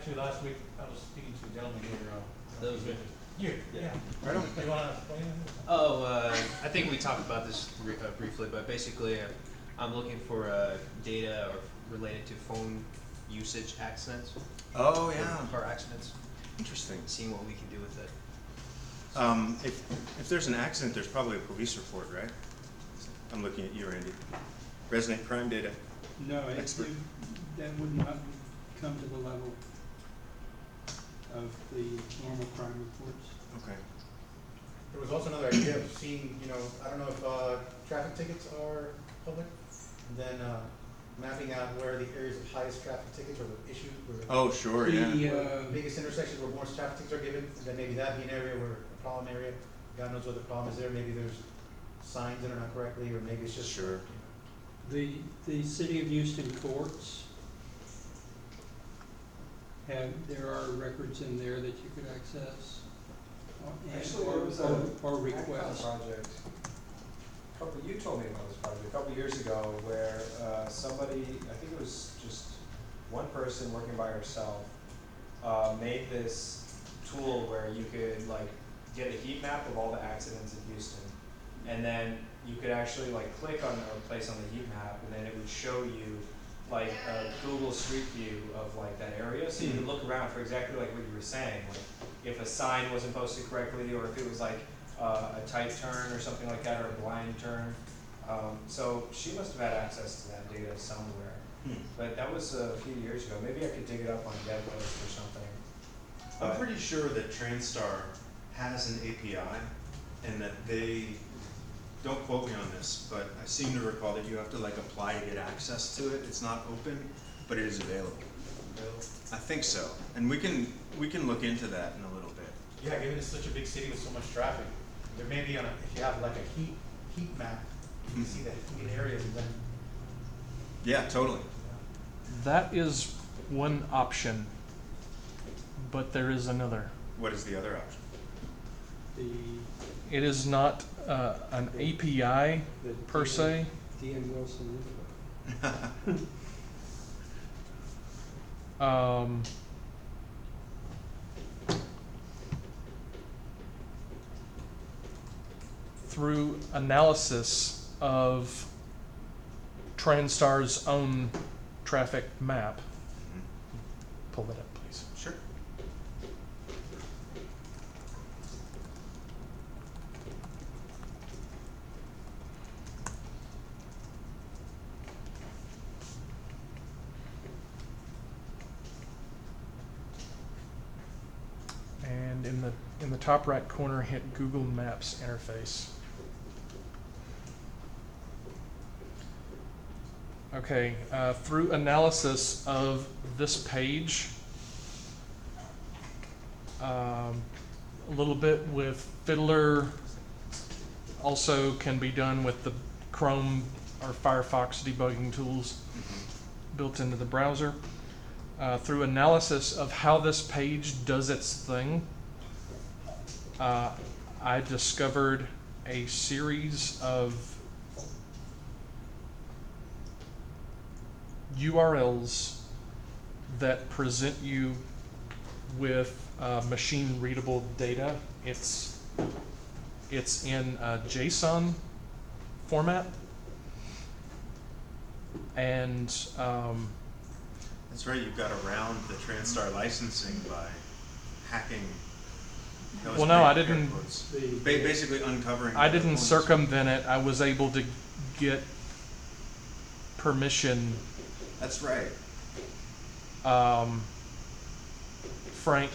actually last week, I was speaking to a gentleman here. That was me. You, yeah. Right on. You wanna explain it? Oh, I think we talked about this briefly, but basically, I'm looking for data related to phone usage accidents. Oh, yeah. Car accidents. Interesting. Seeing what we can do with it. If there's an accident, there's probably a police report, right? I'm looking at you, Randy. Resident crime data. No, Expert. that would not come to the level of the normal crime reports. Okay. There was also another idea of seeing, I don't know if traffic tickets are public, and then mapping out where the areas of highest traffic tickets or the issues where Oh, sure, yeah. the biggest intersections where more traffic tickets are given, and then maybe that'd be an area where a problem area, God knows what the problem is there, maybe there's signs that are not correctly, or maybe it's just. Sure. The City of Houston courts there are records in there that you could access. Actually, there was or a request. project. You told me about this project a couple years ago where somebody, I think it was just one person working by herself, made this tool where you could like get a heat map of all the accidents in Houston, and then you could actually like click on a place on the heat map, and then it would show you like a Google Street View of like that area, so you could look around for exactly like what you were saying, like if a sign wasn't posted correctly, or if it was like a tight turn or something like that, or a blind turn. So she must have had access to that data somewhere, but that was a few years ago. Maybe I could dig it up on DevPost or something. I'm pretty sure that TransStar has an API, and that they, don't quote me on this, but I seem to recall that you have to like apply to get access to it. It's not open, but it is available. I think so, and we can look into that in a little bit. Yeah, given it's such a big city with so much traffic, there may be if you have like a heat map, you can see the heated areas, and then. Yeah, totally. That is one option, but there is another. What is the other option? It is not an API per se. D.N. Wilson. Through analysis of TransStar's own traffic map. Pull that up, please. Sure. And in the top right corner, hit Google Maps interface. Okay, through analysis of this page, a little bit with Fiddler, also can be done with the Chrome or Firefox debugging tools built into the browser. Through analysis of how this page does its thing, I discovered a series of URLs that present you with machine readable data. It's in JSON format, and That's right, you've got around the TransStar licensing by hacking. well, no, I didn't. Basically uncovering. I didn't performance. circumvent it. I was able to get permission. That's right. Frank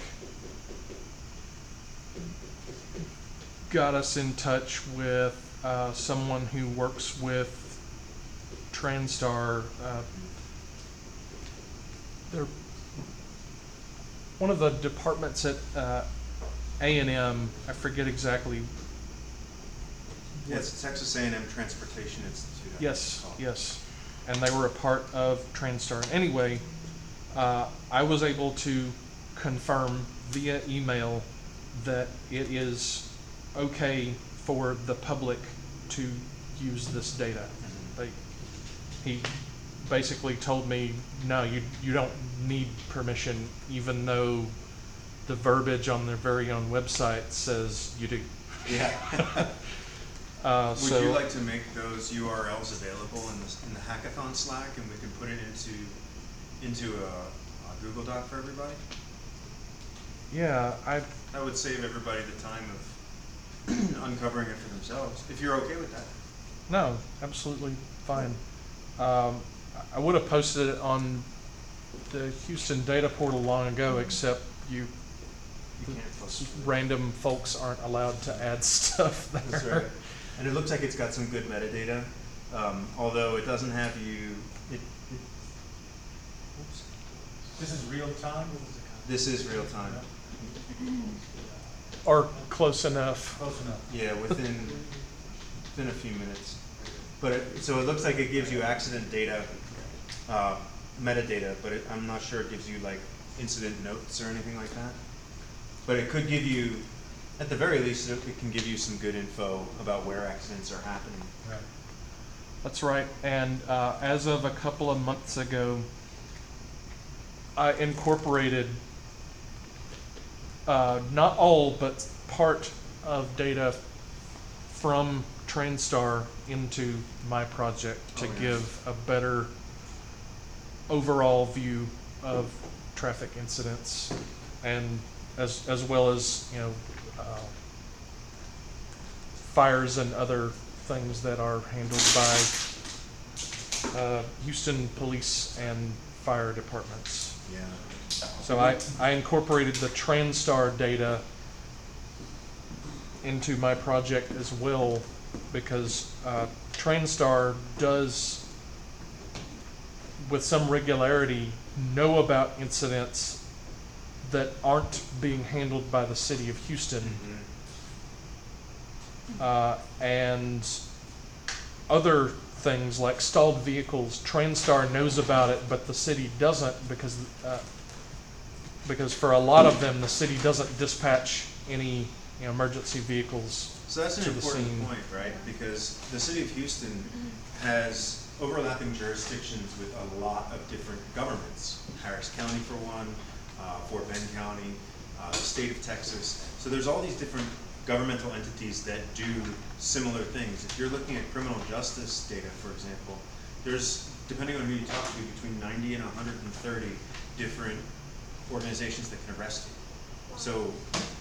got us in touch with someone who works with TransStar. They're one of the departments at A&M. I forget exactly. Yeah, it's Texas A&M Transportation Institute. I think it's Yes, called. yes. And they were a part of TransStar. Anyway, I was able to confirm via email that it is okay for the public to use this data. He basically told me, no, you don't need permission, even though the verbiage on their very own website says you do. Yeah. Would So you like to make those URLs available in the hackathon Slack, and we can put it into a Google Doc for everybody? yeah, That would save everybody the time of uncovering it for themselves, if you're okay with that. no, absolutely fine. I would have posted it on the Houston data portal long ago, except You can't post it. random folks aren't allowed to add stuff there. That's right. And it looks like it's got some good metadata, although it doesn't have you, oops. This is real time? This is real time. Or close enough. Close enough. Yeah, within a few minutes. But so it looks like it gives you accident data, metadata, but I'm not sure it gives you like incident notes or anything like that. But it could give you, at the very least, it can give you some good info about where accidents are happening. Right. That's right. And as of a couple of months ago, I incorporated not all, but part of data from TrainStar into my project to Oh, yeah. give a better overall view of traffic incidents, and as well as, you know, fires and other things that are handled by Houston police and fire departments. Yeah. So I incorporated the TrainStar data into my project as well, because TrainStar does, with some regularity, know about incidents that aren't being handled by the city of Houston. Mm-hmm. And other things like stalled vehicles, TrainStar knows about it, but the city doesn't, because for a lot of them, the city doesn't dispatch any, you know, emergency vehicles So that's an to the important scene. point, right? Because the city of Houston has overlapping jurisdictions with a lot of different governments. Harris County for one, Fort Bend County, the state of Texas. So there's all these different governmental entities that do similar things. If you're looking at criminal justice data, for example, there's, depending on who you talk to, between 90 and 130 different organizations that can arrest you. So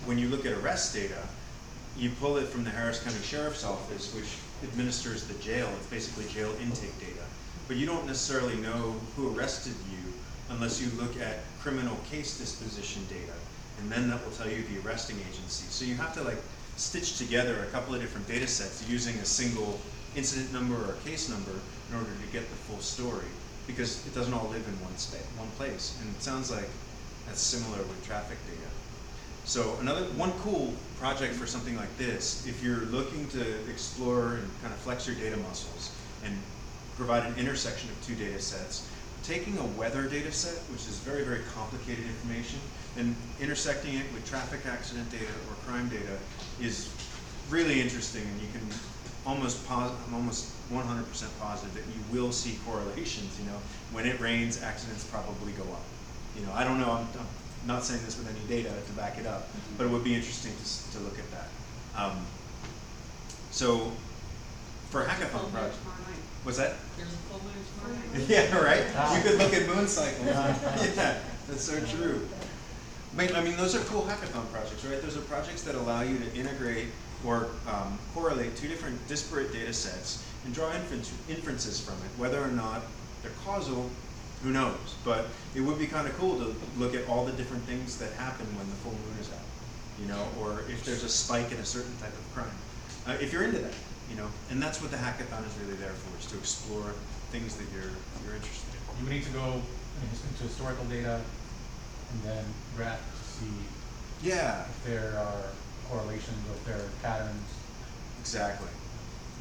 when you look at arrest data, you pull it from the Harris County Sheriff's Office, which administers the jail. It's basically jail intake data. But you don't necessarily know who arrested you unless you look at criminal case disposition data. And then that will tell you the arresting agency. So you have to like stitch together a couple of different data sets using a single incident number or case number in order to get the full story, because it doesn't all live in one place. And it sounds like that's similar with traffic data. So one cool project for something like this, if you're looking to explore and kind of flex your data muscles and provide an intersection of two data sets, taking a weather data set, which is very, very complicated information, and intersecting it with traffic accident data or crime data is really interesting, and you can I'm almost 100% positive that you will see correlations. You know, when it rains, accidents probably go up. You know, I don't know, I'm not saying this with any data to back it up, but it would be interesting to look at that. So for hackathon project, what's that? There's a full moon tomorrow night. Yeah, right. You could look at moon cycles. Yeah, that's so true. I mean, those are cool hackathon projects, right? Those are projects that allow you to integrate or correlate two different disparate data sets and draw inferences from it. Whether or not they're causal, who knows? But it would be kind of cool to look at all the different things that happen when the full moon is out, you know, or if there's a spike in a certain type of crime. If you're into that, you know, and that's what the hackathon is really there for, is to explore things that you're interested in. You would need to go into historical data and then graph to see Yeah, if there are correlations or if there are patterns. exactly.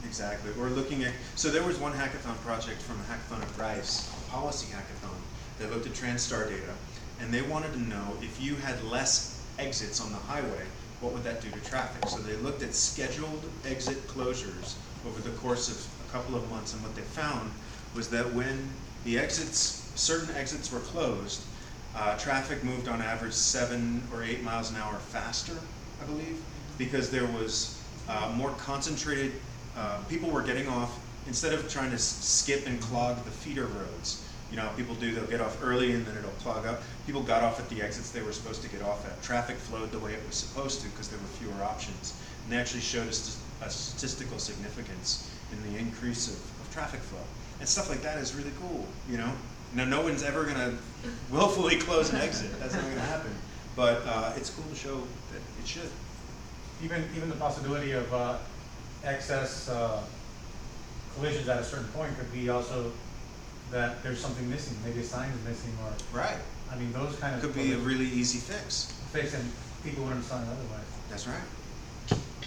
Exactly. Or looking at, so there was one hackathon project from a hackathon at Rice, a policy hackathon, that looked at TransStar data, and they wanted to know if you had less exits on the highway, what would that do to traffic? So they looked at scheduled exit closures over the course of a couple of months, and what they found was that when the exits, certain exits were closed, traffic moved on average 7 or 8 miles an hour faster, I believe, because there was more concentrated, people were getting off, instead of trying to skip and clog the feeder roads. You know how people do, they'll get off early and then it'll clog up. People got off at the exits they were supposed to get off at. Traffic flowed the way it was supposed to because there were fewer options. And they actually showed a statistical significance in the increase of traffic flow. And stuff like that is really cool, you know? Now, no one's ever gonna willfully close an exit. That's not gonna happen. But it's cool to show that it should. Even the possibility of excess collisions at a certain point could be also that there's something missing, maybe a sign is missing, or Right. I mean those kind of Could be a really easy fix. fix, and people wouldn't understand it otherwise. That's right.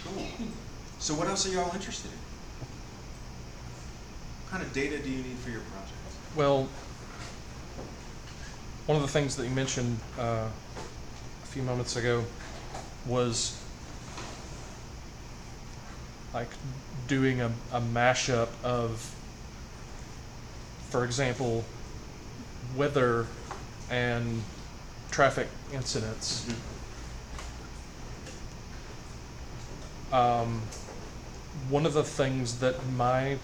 Cool. So what else are y'all interested in? What kind of data do you need for your project? Well, one of the things that you mentioned a few moments ago was like doing a mashup of, for example, weather and traffic incidents. One of the things that my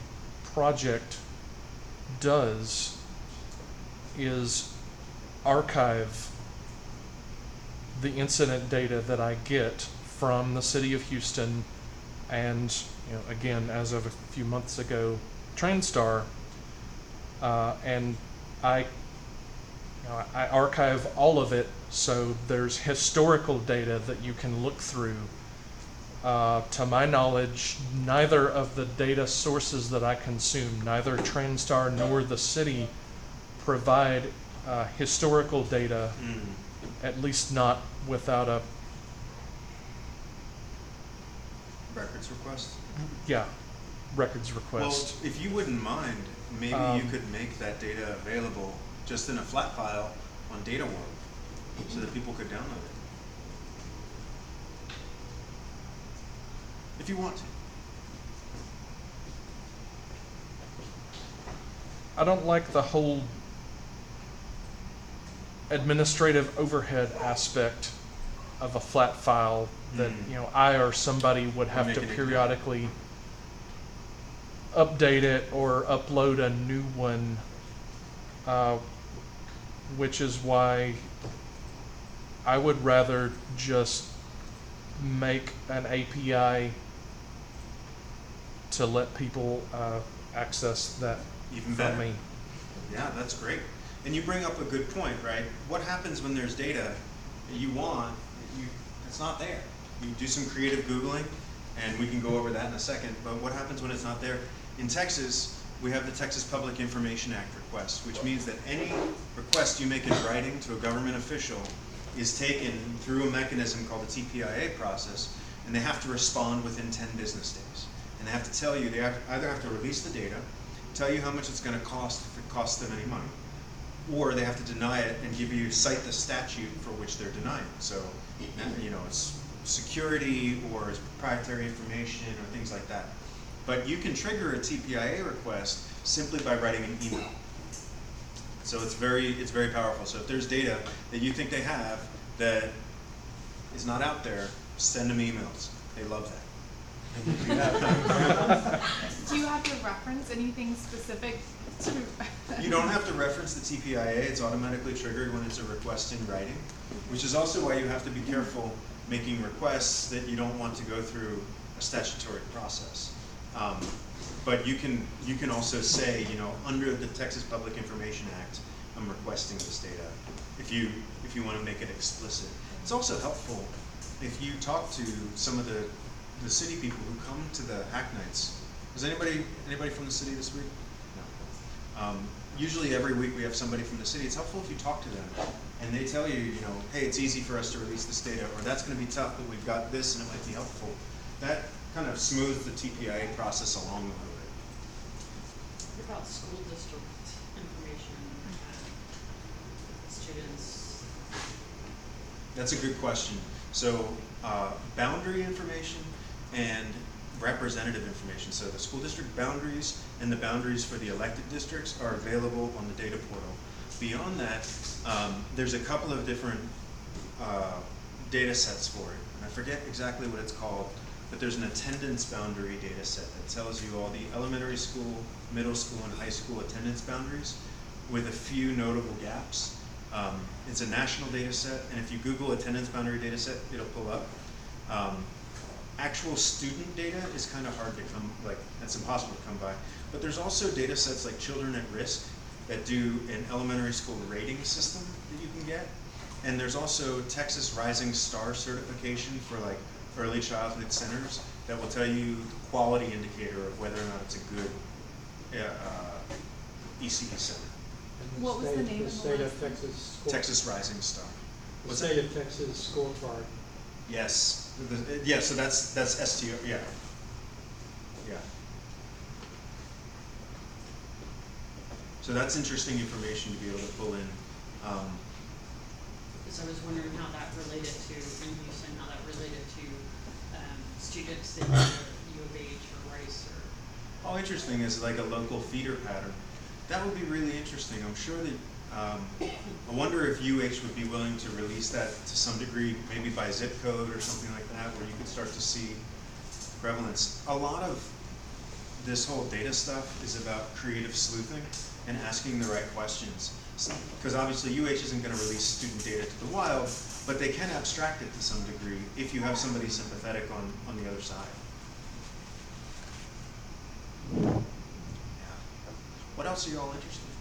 project does is archive the incident data that I get from the city of Houston and, again, as of a few months ago, TransStar, and I archive all of it, so there's historical data that you can look through. To my knowledge, neither of the data sources that I consume, neither TransStar nor the city, provide historical data, at least not without a Records request? Records request. Well, if you wouldn't mind, maybe you could make that data available just in a flat file on DataWorld so that people could download it. If you want to. I don't like the whole administrative overhead aspect of a flat file that I or somebody would have to periodically update it or upload a new one, which is why I would rather just make an API to let people access that Even from better. me. Yeah, that's great. And you bring up a good point, right? What happens when there's data that you want, it's not there? You do some creative Googling, and we can go over that in a second, but what happens when it's not there? In Texas, we have the Texas Public Information Act request, which means that any request you make in writing to a government official is taken through a mechanism called the TPIA process, and they have to respond within 10 business days. And they have to tell you, they either have to release the data, tell you how much it's going to cost if it costs them any money, or they have to deny it and cite the statute for which they're denying. So, it's security or it's proprietary information or things like that. But you can trigger a TPIA request simply by writing an email. So it's very powerful. So if there's data that you think they have that is not out there, send them emails. They love that. Do you have to reference anything specific to? You don't have to reference the TPIA. It's automatically triggered when it's a request in writing, which is also why you have to be careful making requests that you don't want to go through a statutory process. But you can also say, under the Texas Public Information Act, I'm requesting this data. If you want to make it explicit, it's also helpful if you talk to some of the city people who come to the hack nights. Was anybody from the city this week? No. Usually every week we have somebody from the city. It's helpful if you talk to them and they tell you, hey, it's easy for us to release this data, or that's going to be tough, but we've got this and it might be helpful. That kind of smooths the TPIA process along a little bit. What about school district information, students? That's a good question. So boundary information and representative information. So the school district boundaries and the boundaries for the elected districts are available on the data portal. beyond that, there's a couple of different data sets for it. And I forget exactly what it's called, but there's an attendance boundary data set that tells you all the elementary school, middle school, and high school attendance boundaries with a few notable gaps. It's a national data set, and if you Google attendance boundary data set, it'll pull up. Actual student data is kind of hard to come, like, it's impossible to come by. But there's also data sets like Children at Risk that do an elementary school rating system that you can get. And there's also Texas Rising Star certification for like early childhood centers that will tell you the quality indicator of whether or not it's a good ECE center. And What was the name The of the state last of one? Texas score. Texas Rising Star. The What's state that? of Texas scorecard. Yes. Yeah, so that's STO, yeah. Yeah. So that's interesting information to be able to pull in. Because I was wondering how that related to, and you said how that related to students in U of H or Rice or. How interesting is like a local feeder pattern. That would be really interesting. I'm sure that, I wonder if UH would be willing to release that to some degree, maybe by zip code or something like that, where you could start to see prevalence. A lot of this whole data stuff is about creative sleuthing and asking the right questions. Because obviously UH isn't going to release student data to the wild, but they can abstract it to some degree if you have somebody sympathetic on the other side. Yeah. What else are you all interested in?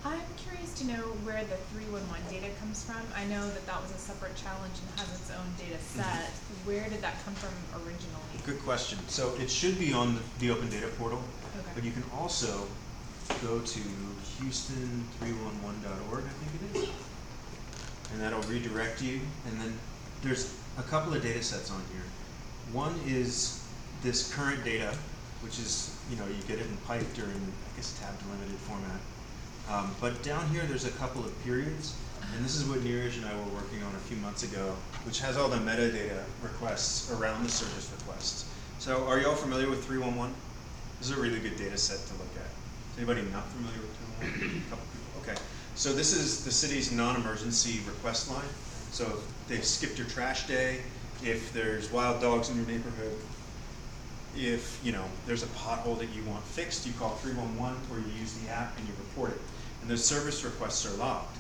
I'm curious to know where the 311 data comes from. I know that that was a separate challenge and has its own data set. Where did that come from originally? Good question. So it should be on the Open Data Portal, Okay. but you can also go to houston311.org, I think it is, and that'll redirect you. And then there's a couple of data sets on here. One is this current data, which is, you get it in piped or in, I guess, tab delimited format. But down here, there's a couple of periods, and this is what Neeraj and I were working on a few months ago, which has all the metadata requests around the service requests. So are you all familiar with 311? This is a really good data set to look at. Is anybody not familiar with 311? A couple people, okay. So this is the city's non-emergency request line. So if they've skipped your trash day, if there's wild dogs in your neighborhood, if there's a pothole that you want fixed, you call 311 or you use the app and you report it. And those service requests are logged.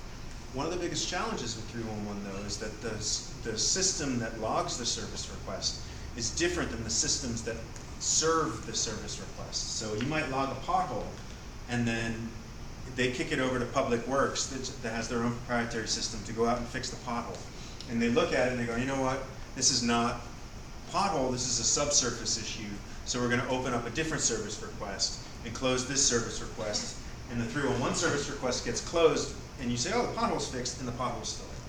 One of the biggest challenges with 311 though is that the system that logs the service request is different than the systems that serve the service request. So you might log a pothole and then they kick it over to Public Works that has their own proprietary system to go out and fix the pothole. And they look at it and they go, you know what, this is not pothole, this is a subsurface issue, so we're going to open up a different service request and close this service request, and the 311 service request gets closed, and you say, oh, the pothole's fixed, and the pothole's still there.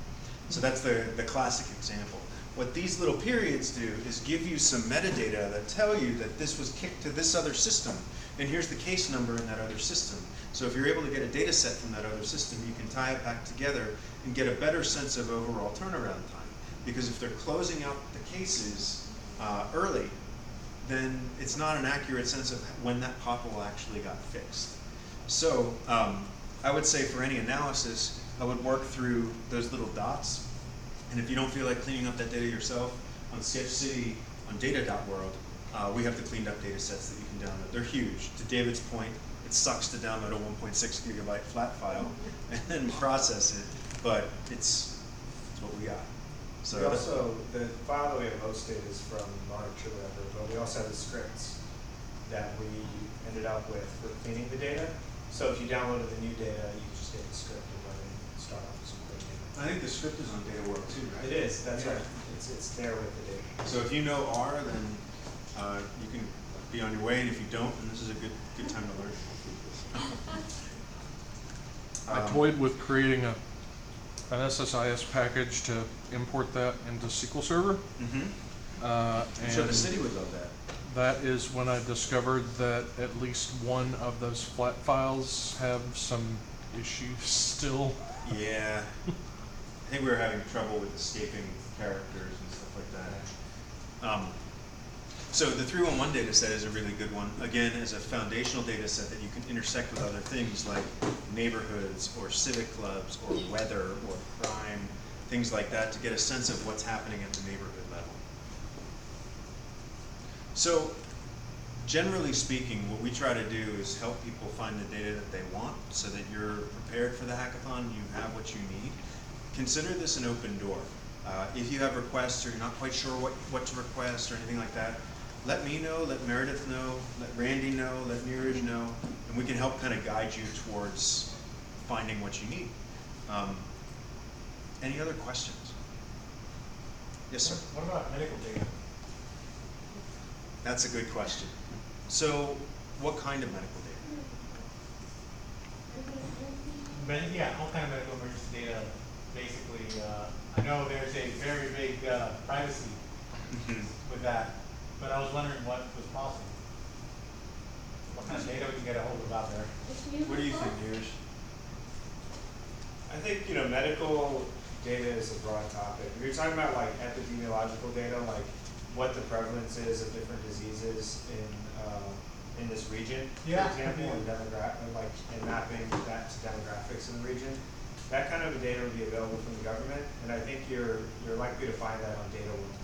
So that's the classic example. What these little periods do is give you some metadata that tell you that this was kicked to this other system, and here's the case number in that other system. So if you're able to get a data set from that other system, you can tie it back together and get a better sense of overall turnaround time. Because if they're closing out the cases early, then it's not an accurate sense of when that pothole actually got fixed. So I would say for any analysis, I would work through those little dots. And if you don't feel like cleaning up that data yourself, on Sketch City, on data.world, we have the cleaned up data sets that you can download. They're huge. To David's point, it sucks to download a 1.6 gigabyte flat file and then process it, but it's what we got. So We also, the file that we have hosted is from March or whatever, but we also have the scripts that we ended up with for cleaning the data. So if you downloaded the new data, you can just get the script and run it and start off with some clean data. I think the script is on Data World too, right? It is, that's Yeah. right. It's there with the data. So if you know R, then you can be on your way, and if you don't, then this is a good time to learn. I toyed with creating an SSIS package to import that into SQL Server. I'm sure the And city would love that. that is when I discovered that at least one of those flat files have some issues still. Yeah. I think we were having trouble with escaping characters and stuff like that. So the 311 data set is a really good one, again, as a foundational data set that you can intersect with other things like neighborhoods or civic clubs or weather or crime, things like that to get a sense of what's happening at the neighborhood level. So generally speaking, what we try to do is help people find the data that they want so that you're prepared for the hackathon, you have what you need. Consider this an open door. If you have requests or you're not quite sure what to request or anything like that, let me know, let Meredith know, let Randy know, let Neeraj know, and we can help kind of guide you towards finding what you need. Any other questions? Yes, sir. What about medical data? That's a good question. So, what kind of medical data? Yeah, all kind of medical emergency data, basically. I know there's a very big privacy with that, but I was wondering what was possible. What kind of data we can get a hold of out there? What do you think, Neeraj? I think, medical data is a broad topic. If you're talking about like epidemiological data, like what the prevalence is of different diseases in this region, Yeah. for example, and mapping that to demographics in the region, that kind of data would be available from the government, and I think you're likely to find that on Data World.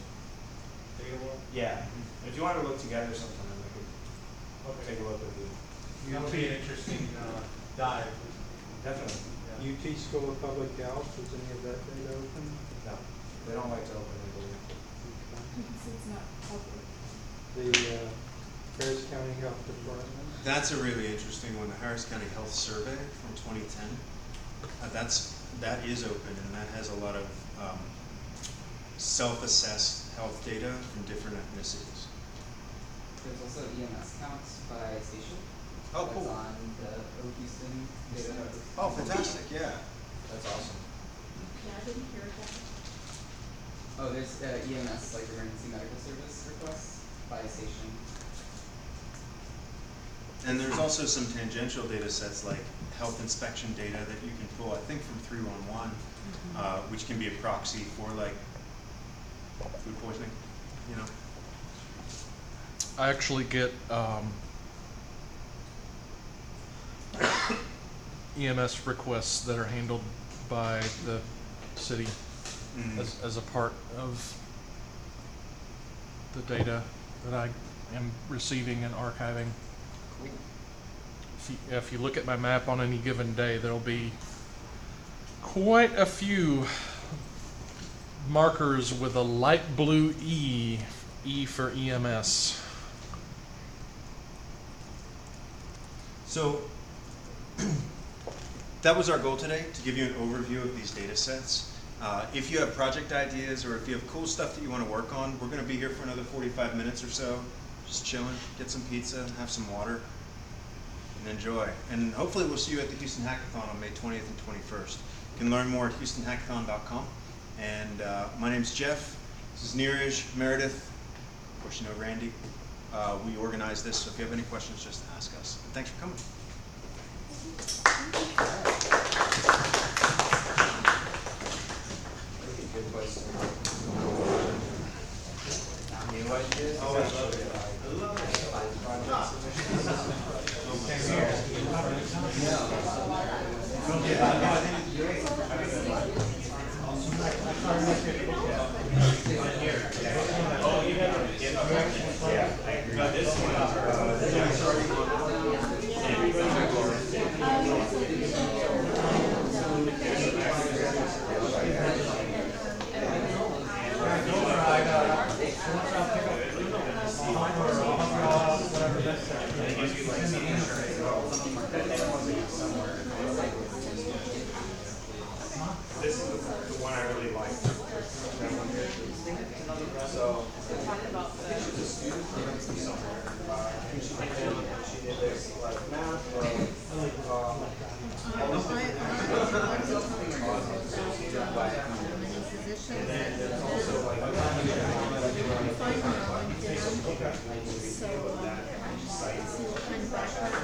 Data world? Yeah. If you want to look together sometime, I could take a look with you. That would be an interesting dive. Definitely. Yeah. UT School of Public Health, is any of that data open? No, they don't like to open it. Because it's not public. The Harris County Health Department? That's a really interesting one, the Harris County Health Survey from 2010. That is open, and that has a lot of self-assessed health data from different ethnicities. There's also EMS counts by station. Oh, cool. That's on the Houston data. Oh, fantastic, yeah. That's awesome. Yeah, I didn't hear that. Oh, there's EMS, like emergency medical service requests by station. And there's also some tangential data sets like health inspection data that you can pull, I think from 311, which can be a proxy for like food poisoning, I actually get EMS requests that are handled by the city as a part of the data that I am receiving and archiving. If you look at my map on any given day, there'll be quite a few markers with a light blue E for EMS. So that was our goal today, to give you an overview of these data sets. If you have project ideas or if you have cool stuff that you want to work on, we're going to be here for another 45 minutes or so, just chilling, get some pizza, have some water, and enjoy. And hopefully we'll see you at the Houston Hackathon on May 20th and 21st. You can learn more at houstonhackathon.com. And my name's Jeff. This is Neeraj, Meredith. Of course, you know Randy. We organized this, so if you have any questions, just ask us. And thanks for coming. Good place to new ideas. Oh, I love it. I love This is the one I really like. So, she's a student from somewhere. She did this like math, and then there's also like that site.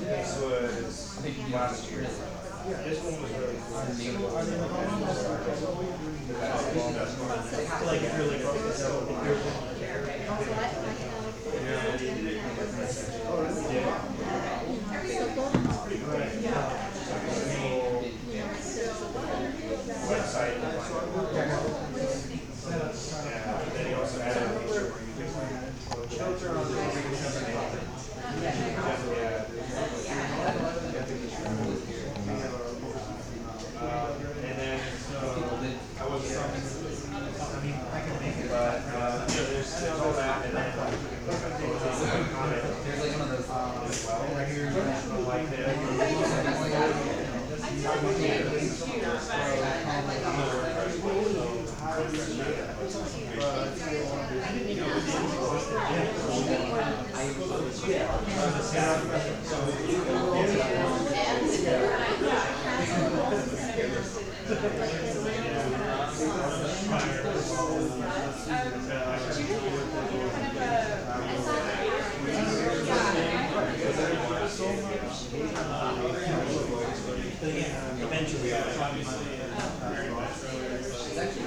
This was last year. Website. And then he also added a feature where you and then I was I mean I can make it, but there's all that, and then There's like one of those, well right here like that. Eventually, obviously. it's actually